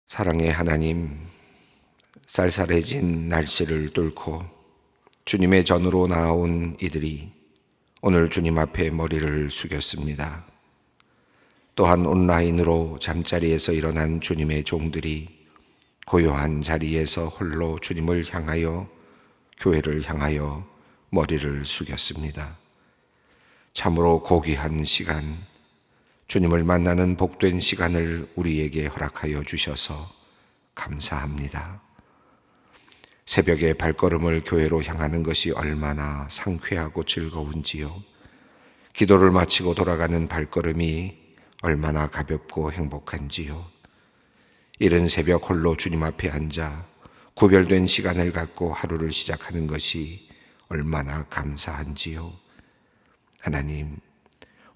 사랑의 하나님, 쌀쌀해진 날씨를 뚫고 주님의 전으로 나아온 이들이 오늘 주님 앞에 머리를 숙였습니다. 또한 온라인으로 잠자리에서 일어난 주님의 종들이 고요한 자리에서 홀로 주님을 향하여, 교회를 향하여 머리를 숙였습니다. 참으로 고귀한 시간, 주님을 만나는 복된 시간을 우리에게 허락하여 주셔서 감사합니다. 새벽에 발걸음을 교회로 향하는 것이 얼마나 상쾌하고 즐거운지요. 기도를 마치고 돌아가는 발걸음이 얼마나 가볍고 행복한지요. 이른 새벽 홀로 주님 앞에 앉아 구별된 시간을 갖고 하루를 시작하는 것이 얼마나 감사한지요. 하나님,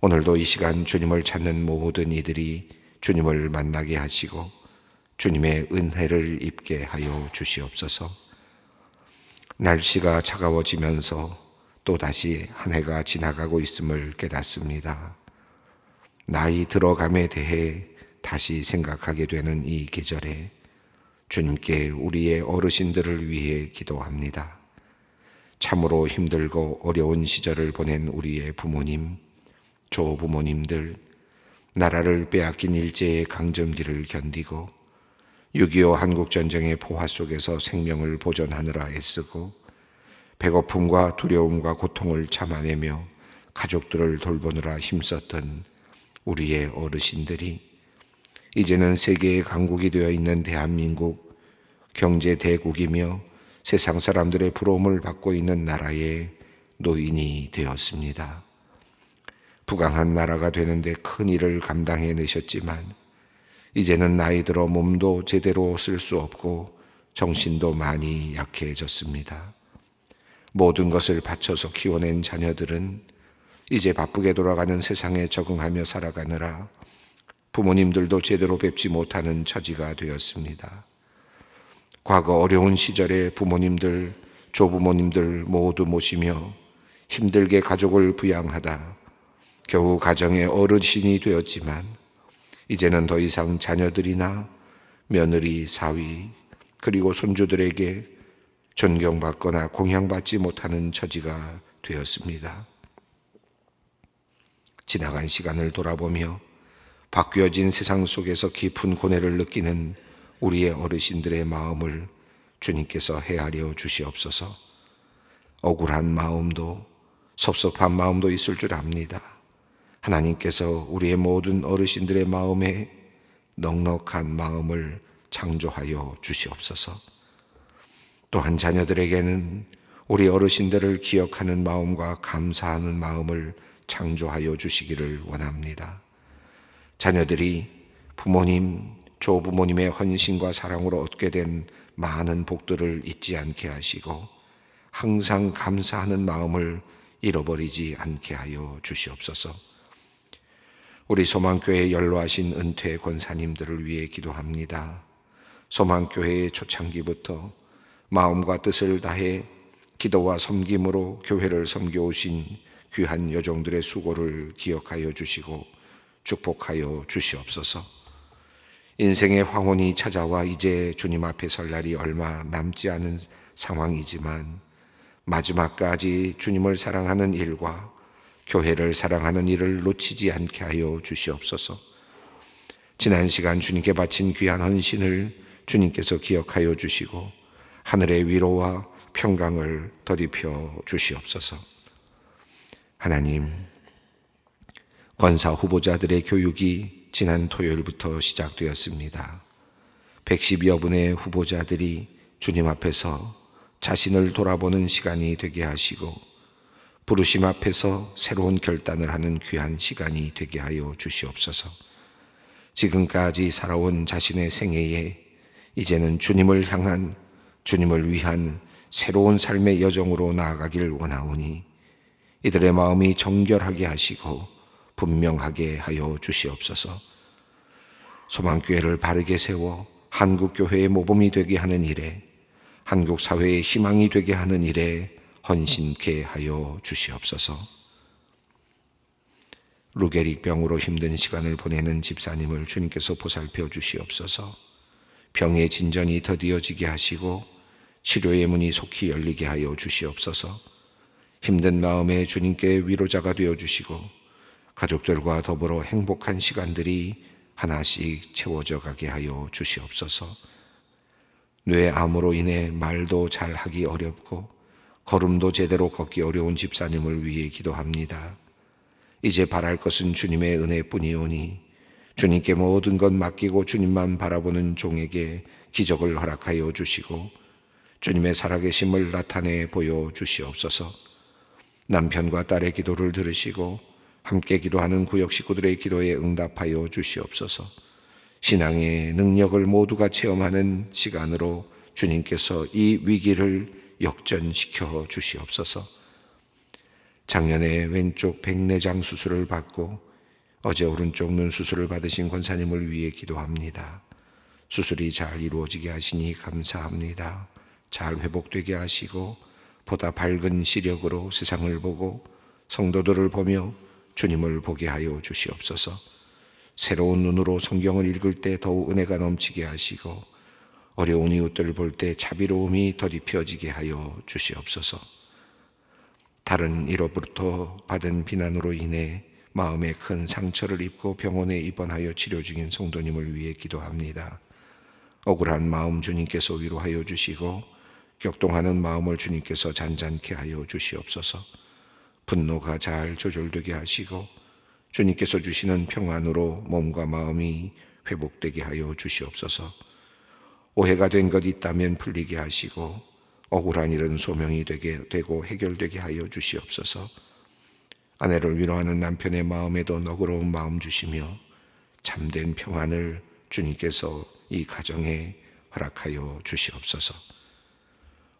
오늘도 이 시간 주님을 찾는 모든 이들이 주님을 만나게 하시고 주님의 은혜를 입게 하여 주시옵소서. 날씨가 차가워지면서 또다시 한 해가 지나가고 있음을 깨닫습니다. 나이 들어감에 대해 다시 생각하게 되는 이 계절에 주님께 우리의 어르신들을 위해 기도합니다. 참으로 힘들고 어려운 시절을 보낸 우리의 부모님, 조부모님들, 나라를 빼앗긴 일제의 강점기를 견디고 6.25 한국전쟁의 포화 속에서 생명을 보존하느라 애쓰고 배고픔과 두려움과 고통을 참아내며 가족들을 돌보느라 힘썼던 우리의 어르신들이 이제는 세계의 강국이 되어 있는 대한민국, 경제 대국이며 세상 사람들의 부러움을 받고 있는 나라의 노인이 되었습니다. 부강한 나라가 되는데 큰 일을 감당해내셨지만 이제는 나이 들어 몸도 제대로 쓸 수 없고 정신도 많이 약해졌습니다. 모든 것을 바쳐서 키워낸 자녀들은 이제 바쁘게 돌아가는 세상에 적응하며 살아가느라 부모님들도 제대로 뵙지 못하는 처지가 되었습니다. 과거 어려운 시절에 부모님들, 조부모님들 모두 모시며 힘들게 가족을 부양하다 겨우 가정의 어르신이 되었지만 이제는 더 이상 자녀들이나 며느리, 사위, 그리고 손주들에게 존경받거나 공양받지 못하는 처지가 되었습니다. 지나간 시간을 돌아보며 바뀌어진 세상 속에서 깊은 고뇌를 느끼는 우리의 어르신들의 마음을 주님께서 헤아려 주시옵소서. 억울한 마음도 섭섭한 마음도 있을 줄 압니다. 하나님께서 우리의 모든 어르신들의 마음에 넉넉한 마음을 창조하여 주시옵소서. 또한 자녀들에게는 우리 어르신들을 기억하는 마음과 감사하는 마음을 창조하여 주시기를 원합니다. 자녀들이 부모님, 조부모님의 헌신과 사랑으로 얻게 된 많은 복들을 잊지 않게 하시고 항상 감사하는 마음을 잃어버리지 않게 하여 주시옵소서. 우리 소망교회 연로하신 은퇴 권사님들을 위해 기도합니다. 소망교회의 초창기부터 마음과 뜻을 다해 기도와 섬김으로 교회를 섬겨오신 귀한 여종들의 수고를 기억하여 주시고 축복하여 주시옵소서. 인생의 황혼이 찾아와 이제 주님 앞에 설 날이 얼마 남지 않은 상황이지만 마지막까지 주님을 사랑하는 일과 교회를 사랑하는 일을 놓치지 않게 하여 주시옵소서. 지난 시간 주님께 바친 귀한 헌신을 주님께서 기억하여 주시고 하늘의 위로와 평강을 더입혀 주시옵소서. 하나님, 권사 후보자들의 교육이 지난 토요일부터 시작되었습니다. 110여 분의 후보자들이 주님 앞에서 자신을 돌아보는 시간이 되게 하시고 부르심 앞에서 새로운 결단을 하는 귀한 시간이 되게 하여 주시옵소서. 지금까지 살아온 자신의 생애에 이제는 주님을 향한, 주님을 위한 새로운 삶의 여정으로 나아가길 원하오니 이들의 마음이 정결하게 하시고 분명하게 하여 주시옵소서. 소망교회를 바르게 세워 한국교회의 모범이 되게 하는 일에, 한국사회의 희망이 되게 하는 일에 헌신케 하여 주시옵소서. 루게릭병으로 힘든 시간을 보내는 집사님을 주님께서 보살펴 주시옵소서. 병의 진전이 더디어지게 하시고 치료의 문이 속히 열리게 하여 주시옵소서. 힘든 마음에 주님께 위로자가 되어 주시고 가족들과 더불어 행복한 시간들이 하나씩 채워져 가게 하여 주시옵소서. 뇌암으로 인해 말도 잘 하기 어렵고 걸음도 제대로 걷기 어려운 집사님을 위해 기도합니다. 이제 바랄 것은 주님의 은혜뿐이오니 주님께 모든 것 맡기고 주님만 바라보는 종에게 기적을 허락하여 주시고 주님의 살아계심을 나타내 보여주시옵소서. 남편과 딸의 기도를 들으시고 함께 기도하는 구역 식구들의 기도에 응답하여 주시옵소서. 신앙의 능력을 모두가 체험하는 시간으로 주님께서 이 위기를 역전시켜 주시옵소서. 작년에 왼쪽 백내장 수술을 받고 어제 오른쪽 눈 수술을 받으신 권사님을 위해 기도합니다. 수술이 잘 이루어지게 하시니 감사합니다. 잘 회복되게 하시고 보다 밝은 시력으로 세상을 보고 성도들을 보며 주님을 보게 하여 주시옵소서. 새로운 눈으로 성경을 읽을 때 더욱 은혜가 넘치게 하시고 어려운 이웃들을 볼 때 자비로움이 더딥혀지게 하여 주시옵소서. 다른 이로부터 받은 비난으로 인해 마음에 큰 상처를 입고 병원에 입원하여 치료 중인 성도님을 위해 기도합니다. 억울한 마음 주님께서 위로하여 주시고 격동하는 마음을 주님께서 잔잔케 하여 주시옵소서. 분노가 잘 조절되게 하시고 주님께서 주시는 평안으로 몸과 마음이 회복되게 하여 주시옵소서. 오해가 된 것 있다면 풀리게 하시고 억울한 일은 소명이 되고 해결되게 하여 주시옵소서. 아내를 위로하는 남편의 마음에도 너그러운 마음 주시며 참된 평안을 주님께서 이 가정에 허락하여 주시옵소서.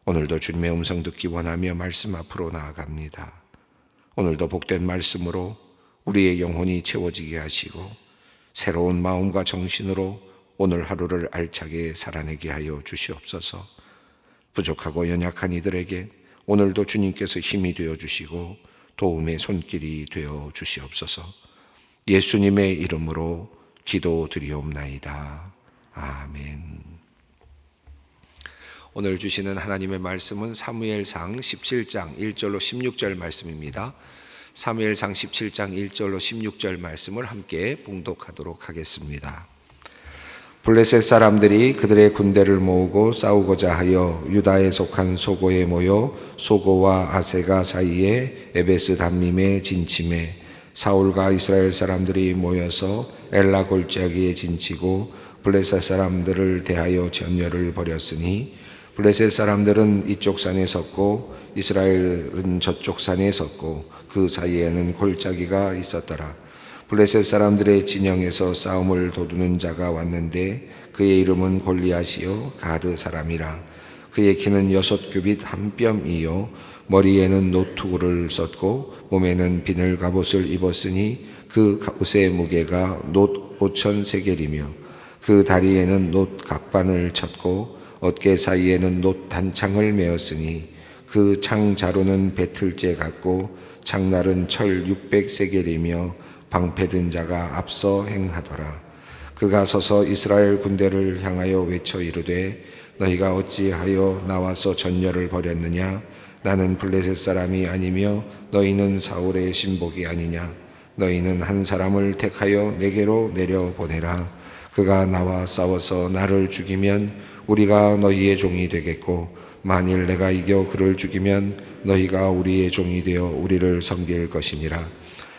오늘도 주님의 음성 듣기 원하며 말씀 앞으로 나아갑니다. 오늘도 복된 말씀으로 우리의 영혼이 채워지게 하시고 새로운 마음과 정신으로 오늘 하루를 알차게 살아내게 하여 주시옵소서. 부족하고 연약한 이들에게 오늘도 주님께서 힘이 되어 주시고 도움의 손길이 되어 주시옵소서. 예수님의 이름으로 기도드리옵나이다. 아멘. 오늘 주시는 하나님의 말씀은 사무엘상 17장 1절로 16절 말씀입니다. 사무엘상 17장 1절로 16절 말씀을 함께 봉독하도록 하겠습니다. 블레셋 사람들이 그들의 군대를 모으고 싸우고자 하여 유다에 속한 소고에 모여 소고와 아세가 사이에 에베스 담림에 진침해 사울과 이스라엘 사람들이 모여서 엘라 골짜기에 진치고 블레셋 사람들을 대하여 전열을 벌였으니 블레셋 사람들은 이쪽 산에 섰고 이스라엘은 저쪽 산에 섰고 그 사이에는 골짜기가 있었더라. 블레셋 사람들의 진영에서 싸움을 도두는 자가 왔는데 그의 이름은 골리앗이요 가드 사람이라. 그의 키는 6규빗 한 뼘이요 머리에는 노투구를 썼고 몸에는 비늘 갑옷을 입었으니 그 옷의 무게가 놋 5천 세겔이며 그 다리에는 놋 각반을 쳤고 어깨 사이에는 놋 단창을 메었으니 그 창 자루는 배틀째 같고 창날은 철 600세겔이며 방패든 자가 앞서 행하더라. 그가 서서 이스라엘 군대를 향하여 외쳐 이르되 너희가 어찌하여 나와서 전열을 벌였느냐? 나는 블레셋 사람이 아니며 너희는 사울의 신복이 아니냐? 너희는 한 사람을 택하여 내게로 내려보내라. 그가 나와 싸워서 나를 죽이면 우리가 너희의 종이 되겠고 만일 내가 이겨 그를 죽이면 너희가 우리의 종이 되어 우리를 섬길 것이니라.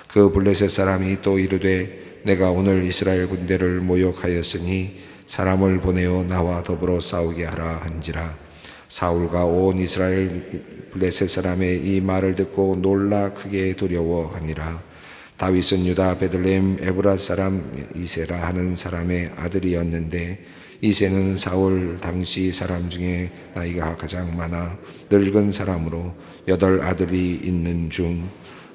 그 블레셋 사람이 또 이르되 내가 오늘 이스라엘 군대를 모욕하였으니 사람을 보내어 나와 더불어 싸우게 하라 한지라. 사울과 온 이스라엘 블레셋 사람의 이 말을 듣고 놀라 크게 두려워하니라. 다윗은 유다 베들레헴 에브라 사람 이세라 하는 사람의 아들이었는데 이세는 사울 당시 사람 중에 나이가 가장 많아 늙은 사람으로 8 아들이 있는 중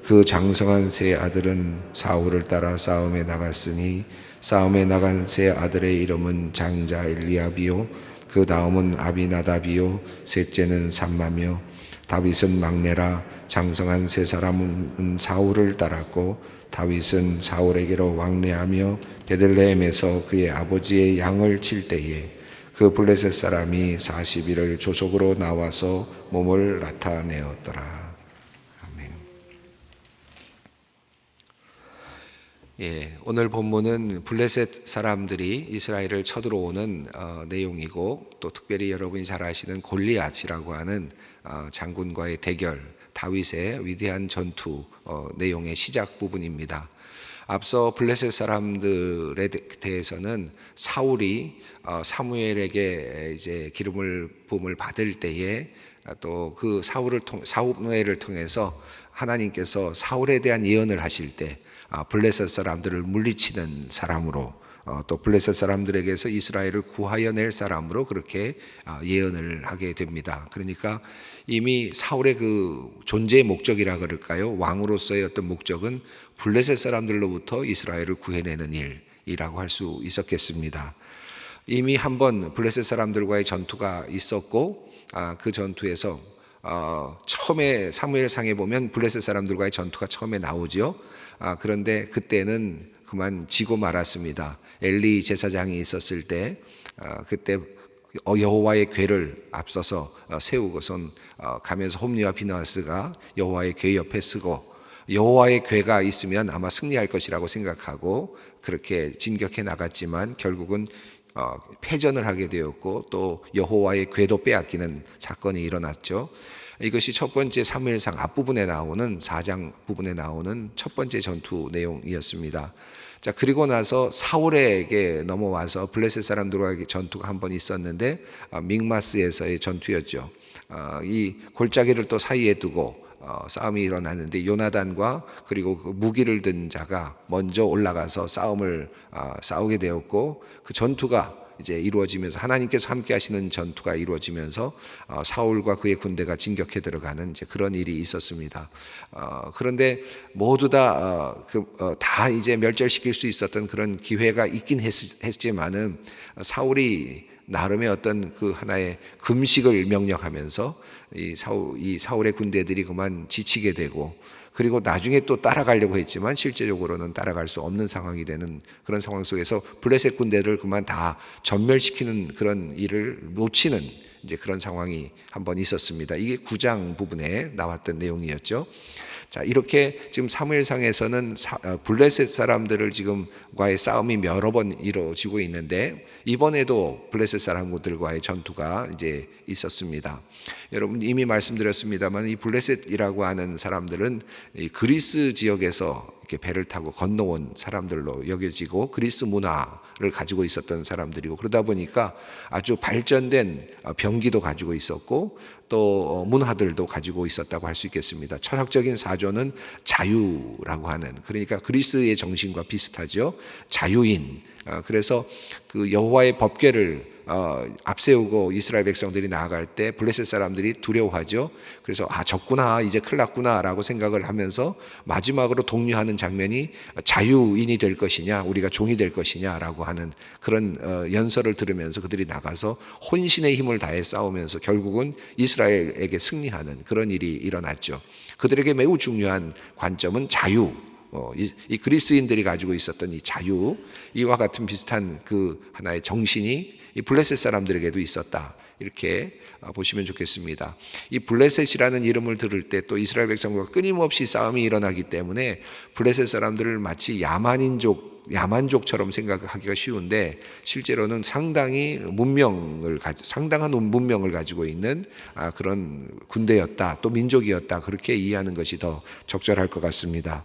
그 장성한 세 아들은 사울을 따라 싸움에 나갔으니 싸움에 나간 세 아들의 이름은 장자 엘리압이요 그 다음은 아비나답이요 셋째는 삼마며 다윗은 막내라. 장성한 세 사람은 사울을 따랐고 다윗은 사울에게로 왕래하며 베들레헴에서 그의 아버지의 양을 칠 때에 그 블레셋 사람이 40일을 조속으로 나와서 몸을 나타내었더라. 아멘. 오늘 본문은 블레셋 사람들이 이스라엘을 쳐들어오는 내용이고, 또 특별히 여러분이 잘 아시는 골리앗이라고 하는 장군과의 대결, 다윗의 위대한 전투 내용의 시작 부분입니다. 앞서 블레셋 사람들에 대해서는 사울이 사무엘에게 이제 기름을 부음을 받을 때에 또 그 사무엘을 통해서 하나님께서 사울에 대한 예언을 하실 때 블레셋 사람들을 물리치는 사람으로, 또 블레셋 사람들에게서 이스라엘을 구하여 낼 사람으로 그렇게 예언을 하게 됩니다. 그러니까 이미 사울의 그 존재의 목적이라 그럴까요? 왕으로서의 어떤 목적은 블레셋 사람들로부터 이스라엘을 구해내는 일이라고 할 수 있었겠습니다. 이미 한번 블레셋 사람들과의 전투가 있었고, 그 전투에서 처음에 사무엘상에 보면 블레셋 사람들과의 전투가 처음에 나오죠. 그런데 그때는 그만 지고 말았습니다. 엘리 제사장이 있었을 때 그때 여호와의 궤를 앞서서 세우고선 가면서 홈리와 비나스가 여호와의 궤 옆에 서고, 여호와의 궤가 있으면 아마 승리할 것이라고 생각하고 그렇게 진격해 나갔지만 결국은 패전을 하게 되었고, 또 여호와의 궤도 빼앗기는 사건이 일어났죠. 이것이 첫 번째 사무엘상 앞부분에 나오는 4장 부분에 나오는 첫 번째 전투 내용이었습니다. 자, 그리고 나서 사울에게 넘어와서 블레셋 사람들과의 전투가 한 번 있었는데 믹마스에서의 전투였죠. 이 골짜기를 또 사이에 두고 싸움이 일어났는데 요나단과 그리고 그 무기를 든 자가 먼저 올라가서 싸우게 되었고, 그 전투가 이제 이루어지면서 하나님께서 함께 하시는 전투가 이루어지면서 사울과 그의 군대가 진격해 들어가는 이제 그런 일이 있었습니다. 그런데 모두 다 이제 멸절시킬 수 있었던 그런 기회가 있긴 했지만은 사울이 나름의 어떤 그 하나의 금식을 명령하면서 이 사울의 군대들이 그만 지치게 되고, 그리고 나중에 또 따라가려고 했지만 실제적으로는 따라갈 수 없는 상황이 되는 그런 상황 속에서 블레셋 군대를 그만 다 전멸시키는 그런 일을 놓치는 이제 그런 상황이 한번 있었습니다. 이게 9장 부분에 나왔던 내용이었죠. 자, 이렇게 지금 사무엘상에서는 블레셋 사람들을 지금과의 싸움이 여러 번 이루어지고 있는데, 이번에도 블레셋 사람들과의 전투가 이제 있었습니다. 여러분 이미 말씀드렸습니다만 이 블레셋이라고 하는 사람들은 이 그리스 지역에서 이렇게 배를 타고 건너온 사람들로 여겨지고 그리스 문화를 가지고 있었던 사람들이고, 그러다 보니까 아주 발전된 병기도 가지고 있었고 또 문화들도 가지고 있었다고 할 수 있겠습니다. 철학적인 사조는 자유라고 하는, 그러니까 그리스의 정신과 비슷하죠. 자유인. 그래서 그 여호와의 법궤를 앞세우고 이스라엘 백성들이 나아갈 때 블레셋 사람들이 두려워하죠. 그래서 적구나, 이제 큰일 났구나 라고 생각을 하면서 마지막으로 독려하는 장면이 자유인이 될 것이냐 우리가 종이 될 것이냐 라고 하는 그런 연설을 들으면서 그들이 나가서 혼신의 힘을 다해 싸우면서 결국은 이스라엘에게 승리하는 그런 일이 일어났죠. 그들에게 매우 중요한 관점은 자유, 이 그리스인들이 가지고 있었던 이 자유, 이와 같은 비슷한 그 하나의 정신이 이 블레셋 사람들에게도 있었다, 이렇게 보시면 좋겠습니다. 이 블레셋이라는 이름을 들을 때 또 이스라엘 백성과 끊임없이 싸움이 일어나기 때문에 블레셋 사람들을 마치 야만족처럼 생각하기가 쉬운데, 실제로는 상당한 문명을 가지고 있는 그런 군대였다, 또 민족이었다, 그렇게 이해하는 것이 더 적절할 것 같습니다.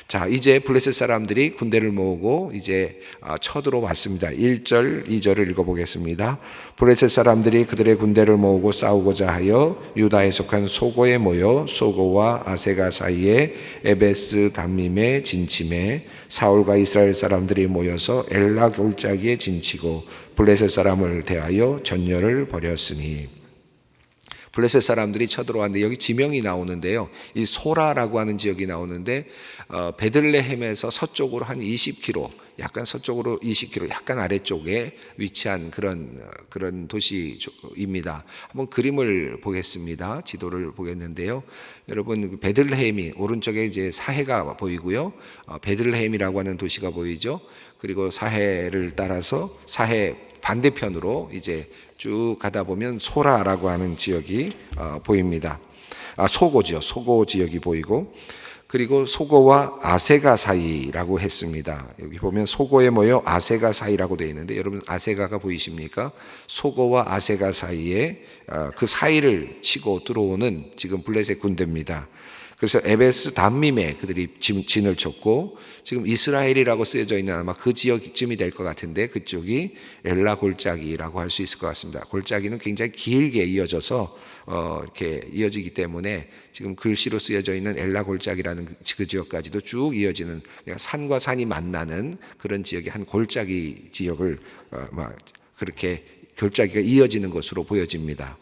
자, 이제 블레셋 사람들이 군대를 모으고 이제 쳐들어왔습니다. 1절, 2절을 읽어보겠습니다. 블레셋 사람들이 그들의 군대를 모으고 싸우고자 하여 유다에 속한 소고에 모여 소고와 아세가 사이에 에베스 담밈에 진침해 사울과 이스라엘 사람들이 모여서 엘라 골짜기에 진치고 블레셋 사람을 대하여 전열을 벌였으니. 블레셋 사람들이 쳐들어왔는데 여기 지명이 나오는데요. 이 소라라고 하는 지역이 나오는데 베들레헴에서 서쪽으로 한 20km, 약간 서쪽으로 20km, 약간 아래쪽에 위치한 그런 도시입니다. 한번 그림을 보겠습니다. 지도를 보겠는데요. 여러분 베들레헴이 오른쪽에 이제 사해가 보이고요. 베들레헴이라고 하는 도시가 보이죠. 그리고 사해를 따라서 사해 반대편으로 이제 쭉 가다 보면 소라라고 하는 지역이 보입니다. 소고죠. 소고 지역이 보이고, 그리고 소고와 아세가 사이라고 했습니다. 여기 보면 소고에 모여 아세가 사이라고 되어 있는데, 여러분 아세가가 보이십니까? 소고와 아세가 사이에 그 사이를 치고 들어오는 지금 블레셋 군대입니다. 그래서 에베스 담밈에 그들이 진을 쳤고, 지금 이스라엘이라고 쓰여져 있는 아마 그 지역쯤이 될 것 같은데, 그쪽이 엘라 골짜기라고 할 수 있을 것 같습니다. 골짜기는 굉장히 길게 이어져서 이렇게 이어지기 때문에 지금 글씨로 쓰여져 있는 엘라 골짜기라는 그 지역까지도 쭉 이어지는, 산과 산이 만나는 그런 지역의 한 골짜기 지역을 그렇게 골짜기가 이어지는 것으로 보여집니다.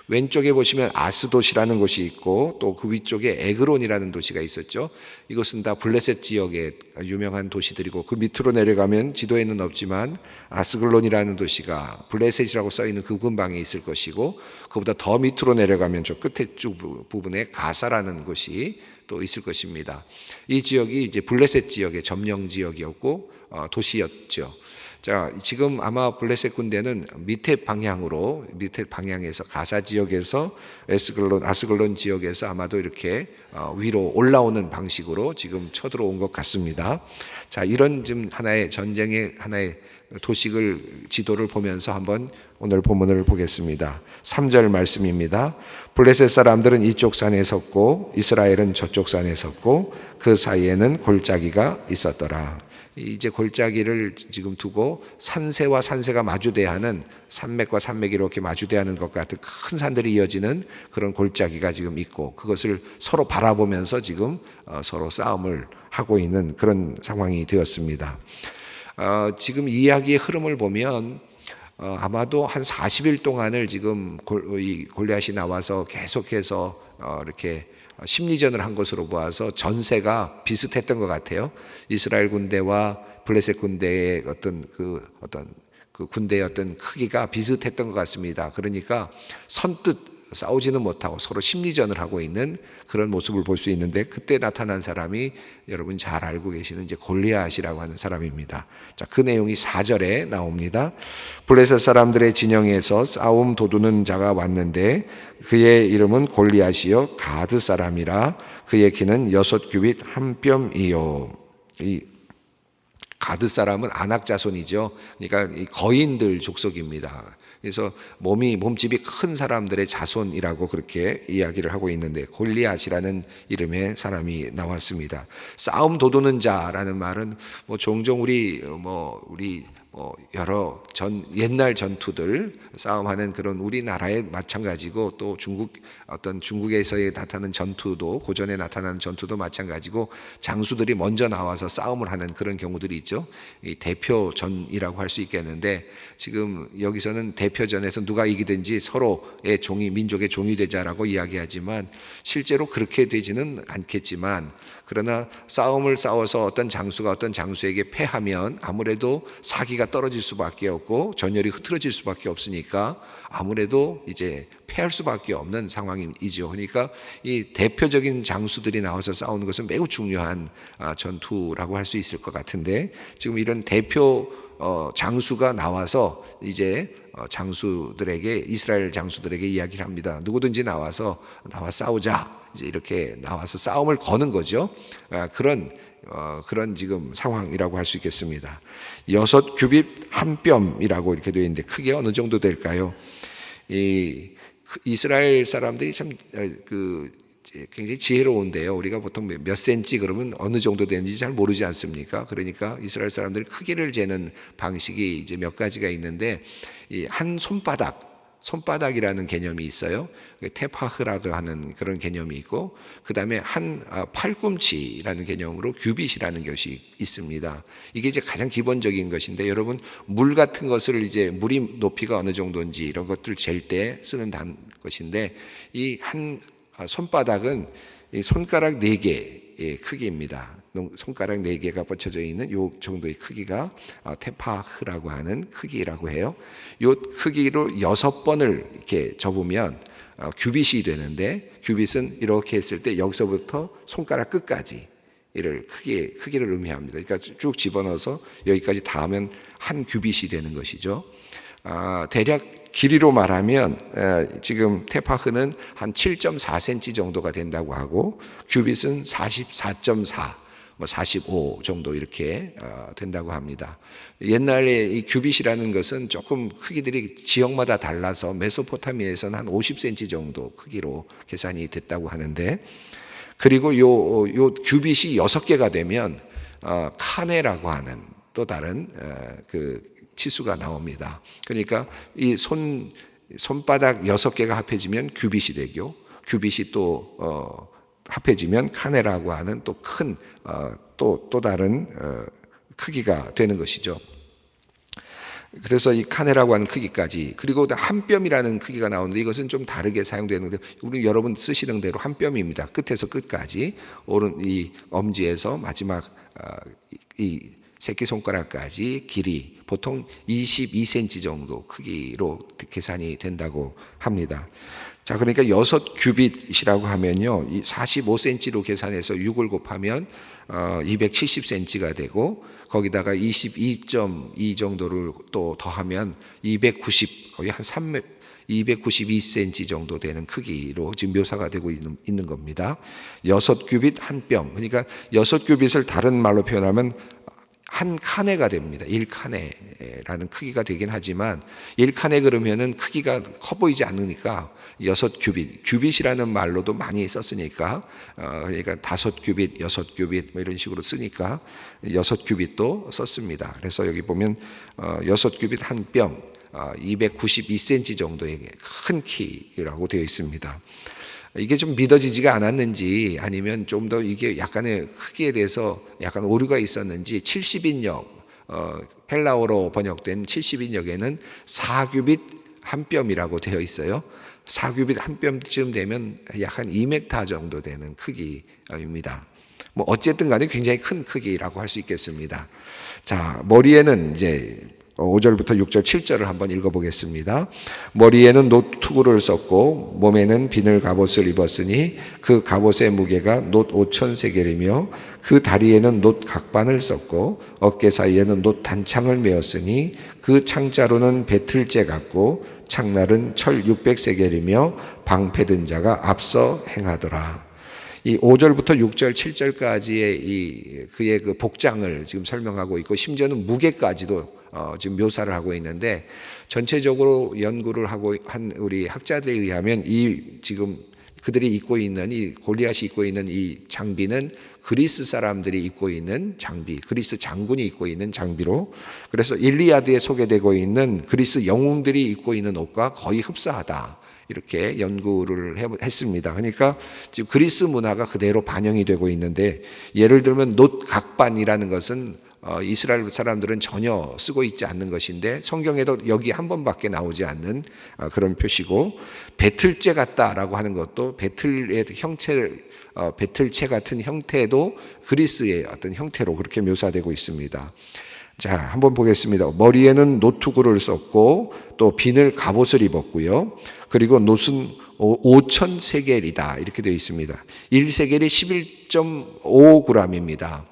왼쪽에 보시면 아스돗이라는 곳이 있고, 또 그 위쪽에 에그론이라는 도시가 있었죠. 이것은 다 블레셋 지역의 유명한 도시들이고, 그 밑으로 내려가면 지도에는 없지만 아스글론이라는 도시가 블레셋이라고 써있는 그 근방에 있을 것이고, 그보다 더 밑으로 내려가면 저 끝에 쪽 부분에 가사라는 곳이 또 있을 것입니다. 이 지역이 이제 블레셋 지역의 점령 지역이었고 도시였죠. 자, 지금 아마 블레셋 군대는 밑에 방향에서 가사 지역에서 아스글론 지역에서 아마도 이렇게 위로 올라오는 방식으로 지금 쳐들어온 것 같습니다. 자, 이런 좀 하나의 전쟁의 하나의 도식을 지도를 보면서 한번 오늘 본문을 보겠습니다. 3절 말씀입니다. 블레셋 사람들은 이쪽 산에 섰고 이스라엘은 저쪽 산에 섰고 그 사이에는 골짜기가 있었더라. 이제 골짜기를 지금 두고 산세와 산세가 마주대하는, 산맥과 산맥이 이렇게 마주대하는 것 같은 큰 산들이 이어지는 그런 골짜기가 지금 있고, 그것을 서로 바라보면서 지금 서로 싸움을 하고 있는 그런 상황이 되었습니다. 지금 이야기의 흐름을 보면 아마도 한 40일 동안을 지금 골리앗이 나와서 계속해서 이렇게 심리전을 한 것으로 보아서 전세가 비슷했던 것 같아요. 이스라엘 군대와 블레셋 군대의 어떤 그 군대의 어떤 크기가 비슷했던 것 같습니다. 그러니까 선뜻 싸우지는 못하고 서로 심리전을 하고 있는 그런 모습을 볼 수 있는데, 그때 나타난 사람이 여러분 잘 알고 계시는 이제 골리앗이라고 하는 사람입니다. 자, 그 내용이 4절에 나옵니다. 블레셋 사람들의 진영에서 싸움 도두는 자가 왔는데 그의 이름은 골리앗이요 가드 사람이라. 그의 키는 6규빗 1뼘이요. 이 가드 사람은 아낙 자손이죠. 그러니까 이 거인들 족속입니다. 그래서 몸집이 큰 사람들의 자손이라고 그렇게 이야기를 하고 있는데, 골리앗이라는 이름의 사람이 나왔습니다. 싸움 도두는 자라는 말은 종종 우리 여러 옛날 전투들 싸움하는 그런 우리나라에 마찬가지고, 또 중국에서의 나타나는 전투도, 고전에 나타나는 전투도 마찬가지고, 장수들이 먼저 나와서 싸움을 하는 그런 경우들이 있죠. 이 대표전이라고 할 수 있겠는데, 지금 여기서는 대표전에서 누가 이기든지 서로의 민족의 종이 되자라고 이야기하지만, 실제로 그렇게 되지는 않겠지만, 그러나 싸움을 싸워서 어떤 장수가 어떤 장수에게 패하면 아무래도 사기가 떨어질 수밖에 없고 전열이 흐트러질 수밖에 없으니까 아무래도 이제 패할 수밖에 없는 상황이죠. 그러니까 이 대표적인 장수들이 나와서 싸우는 것은 매우 중요한 전투라고 할 수 있을 것 같은데, 지금 이런 대표 장수가 나와서 이제 장수들에게, 이스라엘 장수들에게 이야기를 합니다. 누구든지 나와 싸우자. 이제 이렇게 나와서 싸움을 거는 거죠. 그런 지금 상황이라고 할 수 있겠습니다. 6규빗 1뼘이라고 이렇게 되어 있는데, 크게 어느 정도 될까요? 이스라엘 사람들이 참 굉장히 지혜로운데요. 우리가 보통 몇 센치 그러면 어느 정도 되는지 잘 모르지 않습니까? 그러니까 이스라엘 사람들이 크기를 재는 방식이 이제 몇 가지가 있는데, 이 한 손바닥이라는 개념이 있어요. 테파흐라고 하는 그런 개념이 있고, 그 다음에 한 팔꿈치라는 개념으로 규빗이라는 것이 있습니다. 이게 이제 가장 기본적인 것인데, 여러분 물 같은 것을 이제 물이 높이가 어느 정도인지 이런 것들 잴 때 쓰는 것인데, 이 한 손바닥은 이 손가락 4개의 크기입니다. 손가락 4개가 뻗쳐져 있는 이 정도의 크기가 테파흐라고 하는 크기라고 해요. 이 크기로 6번을 이렇게 접으면 규빗이 되는데, 규빗은 이렇게 했을 때 여기서부터 손가락 끝까지 이를 크기를 의미합니다. 그러니까 쭉 집어넣어서 여기까지 닿으면 한 규빗이 되는 것이죠. 대략 길이로 말하면 지금 테파흐는 한 7.4cm 정도가 된다고 하고 규빗은 44.4 45 정도 이렇게 된다고 합니다. 옛날에 이 규빗이라는 것은 조금 크기들이 지역마다 달라서 메소포타미아에서는 한 50cm 정도 크기로 계산이 됐다고 하는데, 그리고 요 규빗이 6개가 되면 카네라고 하는 또 다른 그 치수가 나옵니다. 그러니까 이 손바닥 6개가 합해지면 규빗이 되고, 규빗이 또 합해지면 카네라고 하는 또 큰 또 다른 크기가 되는 것이죠. 그래서 이 카네라고 하는 크기까지, 그리고 한 뼘이라는 크기가 나오는데 이것은 좀 다르게 사용되는데, 우리 여러분 쓰시는 대로 한 뼘입니다. 끝에서 끝까지 오른 이 엄지에서 마지막 이 새끼손가락까지 길이 보통 22cm 정도 크기로 계산이 된다고 합니다. 자, 그러니까 6규빗이라고 하면요, 이 45cm로 계산해서 6을 곱하면 270cm가 되고, 거기다가 22.2 정도를 또 더하면 290, 거의 한 292cm 정도 되는 크기로 지금 묘사가 되고 있는 겁니다. 6규빗 한 뼘, 그러니까 6규빗을 다른 말로 표현하면 한 칸에가 됩니다. 1칸에라는 크기가 되긴 하지만 1칸에 그러면은 크기가 커 보이지 않으니까 6규빗, 규빗이라는 말로도 많이 썼으니까 그러니까 5규빗, 6규빗 뭐 이런 식으로 쓰니까 6규빗도 썼습니다. 그래서 여기 보면 6규빗 한 뼘, 292cm 정도의 큰 키라고 되어 있습니다. 이게 좀 믿어지지가 않았는지 아니면 좀 더 이게 약간의 크기에 대해서 약간 오류가 있었는지 70인역 헬라어로 번역된 70인역에는 4규빗 한 뼘이라고 되어 있어요. 4규빗 한 뼘쯤 되면 약 한 2m 정도 되는 크기입니다. 뭐 어쨌든 간에 굉장히 큰 크기라고 할 수 있겠습니다. 자, 머리에는 이제 5절부터 6절, 7절을 한번 읽어보겠습니다. 머리에는 놋투구를 썼고 몸에는 비늘 갑옷을 입었으니 그 갑옷의 무게가 놋 5,000세겔이며 그 다리에는 놋 각반을 썼고 어깨 사이에는 놋 단창을 메었으니 그 창자루는 배틀째 같고 창날은 철 600세겔이며 방패든 자가 앞서 행하더라. 이 5절부터 6절, 7절까지의 그의 그 복장을 지금 설명하고 있고, 심지어는 무게까지도 지금 묘사를 하고 있는데, 전체적으로 연구를 하고 한 우리 학자들에 의하면 이 지금 그들이 입고 있는 이 골리앗이 입고 있는 이 장비는 그리스 사람들이 입고 있는 장비, 그리스 장군이 입고 있는 장비로, 그래서 일리아드에 소개되고 있는 그리스 영웅들이 입고 있는 옷과 거의 흡사하다, 이렇게 연구를 했습니다. 그러니까 지금 그리스 문화가 그대로 반영이 되고 있는데, 예를 들면 놋 각반이라는 것은 이스라엘 사람들은 전혀 쓰고 있지 않는 것인데 성경에도 여기 한 번밖에 나오지 않는 그런 표시고, 배틀째 같다라고 하는 것도 배틀의 형태, 배틀체 같은 형태도 그리스의 어떤 형태로 그렇게 묘사되고 있습니다. 자, 한번 보겠습니다. 머리에는 놋투구를 썼고 또 비늘 갑옷을 입었고요. 그리고 놋은 5,000세겔이다 이렇게 되어 있습니다. 1세겔이 11.5g입니다.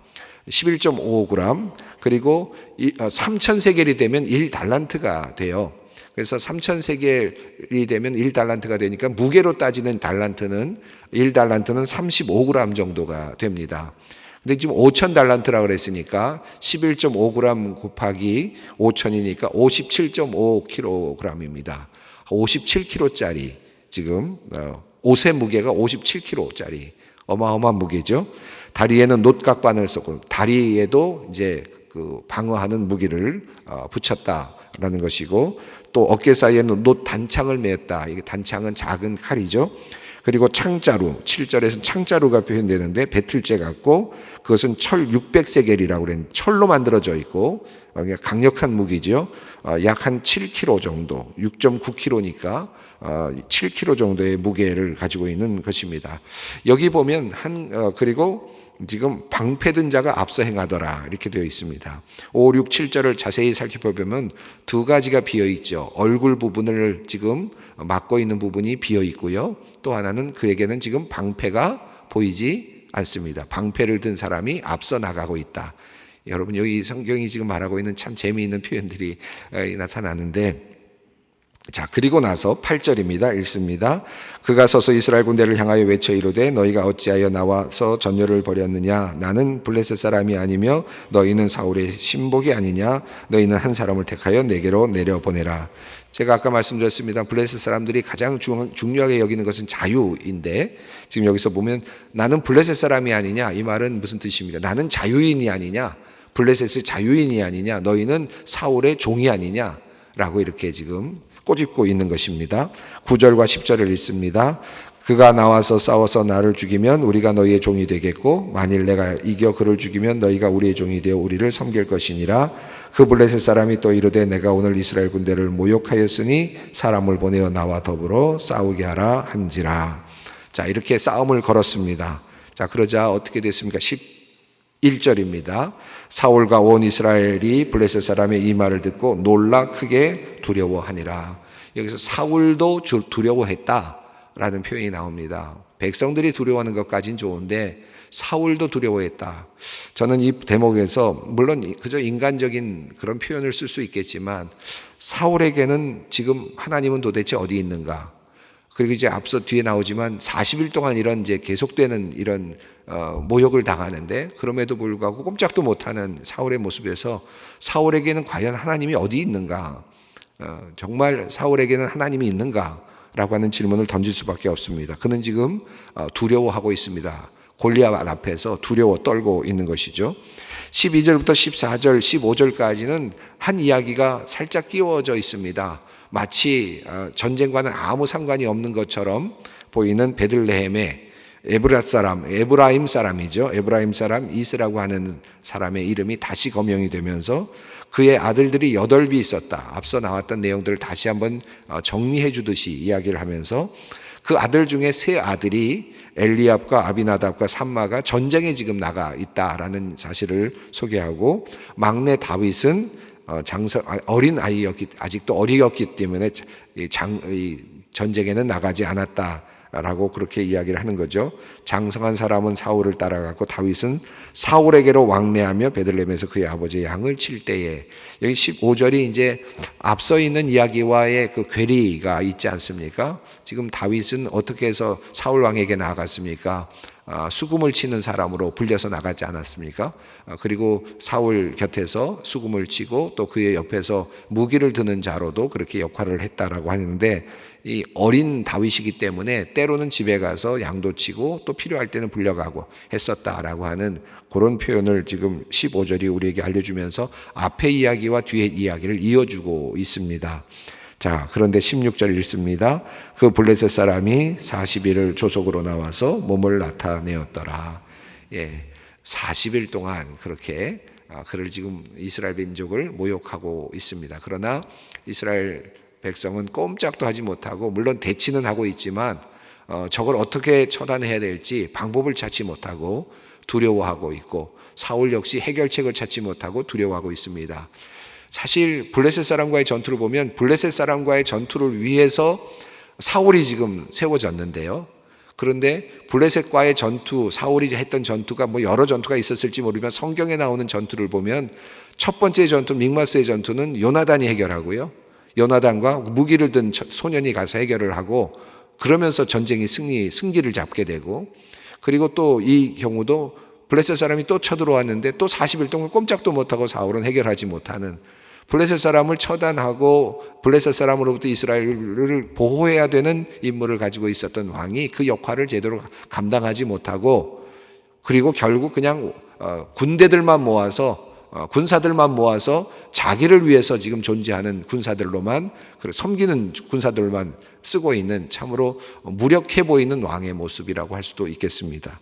11.5g. 그리고 3,000세겔이 되면 1달란트가 돼요. 그래서 3,000세겔이 되면 1달란트가 되니까 무게로 따지는 달란트는 1달란트는 35g 정도가 됩니다. 근데 지금 5,000달란트라고 그랬으니까 11.5g 곱하기 5,000이니까 57.5kg입니다. 57kg짜리 지금 옷의 무게가 57kg짜리 어마어마한 무게죠. 다리에는 놋각반을 썼고 다리에도 이제 그 방어하는 무기를 붙였다라는 것이고, 또 어깨 사이에는 놋 단창을 메었다. 이게 단창은 작은 칼이죠. 그리고 창자루, 7절에서는 창자루가 표현되는데 배틀째 같고, 그것은 철 600세겔이라고 그랬는데 철로 만들어져 있고 강력한 무기죠. 약 한 7kg 정도, 6.9kg니까 7kg 정도의 무게를 가지고 있는 것입니다. 여기 보면 그리고 지금 방패든 자가 앞서 행하더라 이렇게 되어 있습니다. 5, 6, 7절을 자세히 살펴보면 두 가지가 비어 있죠. 얼굴 부분을 지금 막고 있는 부분이 비어 있고요. 또 하나는 그에게는 지금 방패가 보이지 않습니다. 방패를 든 사람이 앞서 나가고 있다. 여러분, 여기 성경이 지금 말하고 있는 참 재미있는 표현들이 나타나는데, 자, 그리고 나서 8절입니다. 읽습니다. 그가 서서 이스라엘 군대를 향하여 외쳐 이르되 너희가 어찌하여 나와서 전열을 벌였느냐? 나는 블레셋 사람이 아니며 너희는 사울의 신복이 아니냐? 너희는 한 사람을 택하여 내게로 내려보내라. 제가 아까 말씀드렸습니다. 블레셋 사람들이 가장 중요하게 여기는 것은 자유인데, 지금 여기서 보면 나는 블레셋 사람이 아니냐? 이 말은 무슨 뜻입니까? 나는 자유인이 아니냐? 블레셋의 자유인이 아니냐? 너희는 사울의 종이 아니냐? 라고 이렇게 지금 꼬집고 있는 것입니다. 9절과 10절을 읽습니다. 그가 나와서 싸워서 나를 죽이면 우리가 너희의 종이 되겠고 만일 내가 이겨 그를 죽이면 너희가 우리의 종이 되어 우리를 섬길 것이니라. 그 블레셋 사람이 또 이르되 내가 오늘 이스라엘 군대를 모욕하였으니 사람을 보내어 나와 더불어 싸우게 하라 한지라. 자, 이렇게 싸움을 걸었습니다. 자, 그러자 어떻게 됐습니까? 11절입니다. 사울과 온 이스라엘이 블레셋 사람의 이 말을 듣고 놀라 크게 두려워하니라. 여기서 사울도 두려워했다라는 표현이 나옵니다. 백성들이 두려워하는 것까지는 좋은데 사울도 두려워했다. 저는 이 대목에서 물론 그저 인간적인 그런 표현을 쓸 수 있겠지만 사울에게는 지금 하나님은 도대체 어디 있는가? 그리고 이제 앞서 뒤에 나오지만 40일 동안 이런 이제 계속되는 이런 모욕을 당하는데 그럼에도 불구하고 꼼짝도 못하는 사울의 모습에서 사울에게는 과연 하나님이 어디 있는가? 정말 사울에게는 하나님이 있는가라고 하는 질문을 던질 수밖에 없습니다. 그는 지금 두려워하고 있습니다. 골리앗 앞에서 두려워 떨고 있는 것이죠. 12절부터 14절, 15절까지는 한 이야기가 살짝 끼워져 있습니다. 마치 전쟁과는 아무 상관이 없는 것처럼 보이는 베들레헴의 에브라임 사람이죠. 에브라임 사람 이스라고 하는 사람의 이름이 다시 거명이 되면서 그의 아들들이 8이 있었다. 앞서 나왔던 내용들을 다시 한번 정리해 주듯이 이야기를 하면서 그 아들 중에 3아들이 엘리압과 아비나답과 삼마가 전쟁에 지금 나가 있다라는 사실을 소개하고 막내 다윗은 어린 아이였기 아직도 어리였기 때문에 전쟁에는 나가지 않았다라고 그렇게 이야기를 하는 거죠. 장성한 사람은 사울을 따라갔고 다윗은 사울에게로 왕래하며 베들레헴에서 그의 아버지의 양을 칠 때에, 여기 15절이 이제 앞서 있는 이야기와의 그 괴리가 있지 않습니까? 지금 다윗은 어떻게 해서 사울 왕에게 나아갔습니까? 수금을 치는 사람으로 불려서 나가지 않았습니까? 그리고 사울 곁에서 수금을 치고 또 그의 옆에서 무기를 드는 자로도 그렇게 역할을 했다라고 하는데, 이 어린 다윗이기 때문에 때로는 집에 가서 양도 치고 또 필요할 때는 불려가고 했었다라고 하는 그런 표현을 지금 15절이 우리에게 알려주면서 앞의 이야기와 뒤의 이야기를 이어주고 있습니다. 자, 그런데 16절 읽습니다. 그 블레셋 사람이 40일을 조속으로 나와서 몸을 나타내었더라. 40일 동안 그렇게 그를 지금 이스라엘 민족을 모욕하고 있습니다. 그러나 이스라엘 백성은 꼼짝도 하지 못하고, 물론 대치는 하고 있지만 저걸 어떻게 처단해야 될지 방법을 찾지 못하고 두려워하고 있고, 사울 역시 해결책을 찾지 못하고 두려워하고 있습니다. 사실 블레셋 사람과의 전투를 보면 블레셋 사람과의 전투를 위해서 사울이 지금 세워졌는데요. 그런데 블레셋과의 전투, 사울이 했던 전투가 뭐 여러 전투가 있었을지 모르지만 성경에 나오는 전투를 보면 첫 번째 전투 mikmas의 전투는 요나단이 해결하고요. 요나단과 무기를 든 소년이 가서 해결을 하고, 그러면서 전쟁이 승기를 잡게 되고, 그리고 또 이 경우도 블레셋 사람이 또 쳐들어왔는데 또 40일 동안 꼼짝도 못하고 사울은 해결하지 못하는, 블레셋 사람을 처단하고 블레셋 사람으로부터 이스라엘을 보호해야 되는 임무를 가지고 있었던 왕이 그 역할을 제대로 감당하지 못하고, 그리고 결국 그냥 군대들만 모아서 군사들만 모아서 자기를 위해서 지금 존재하는 군사들로만, 섬기는 군사들만 쓰고 있는 참으로 무력해 보이는 왕의 모습이라고 할 수도 있겠습니다.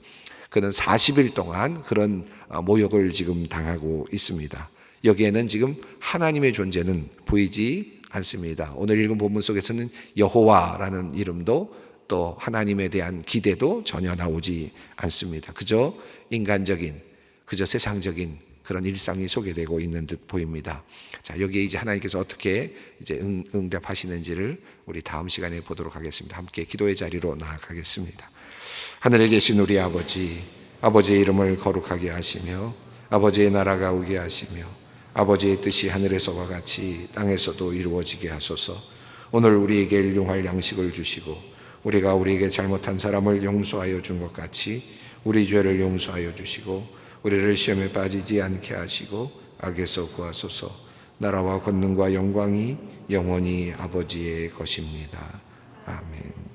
그는 40일 동안 그런 모욕을 지금 당하고 있습니다. 여기에는 지금 하나님의 존재는 보이지 않습니다. 오늘 읽은 본문 속에서는 여호와라는 이름도 또 하나님에 대한 기대도 전혀 나오지 않습니다. 그저 인간적인, 그저 세상적인 그런 일상이 소개되고 있는 듯 보입니다. 자, 여기에 이제 하나님께서 어떻게 이제 응답하시는지를 우리 다음 시간에 보도록 하겠습니다. 함께 기도의 자리로 나아가겠습니다. 하늘에 계신 우리 아버지, 아버지의 이름을 거룩하게 하시며 아버지의 나라가 오게 하시며 아버지의 뜻이 하늘에서와 같이 땅에서도 이루어지게 하소서. 오늘 우리에게 일용할 양식을 주시고 우리가 우리에게 잘못한 사람을 용서하여 준 것 같이 우리 죄를 용서하여 주시고 우리를 시험에 빠지지 않게 하시고 악에서 구하소서. 나라와 권능과 영광이 영원히 아버지의 것입니다. 아멘.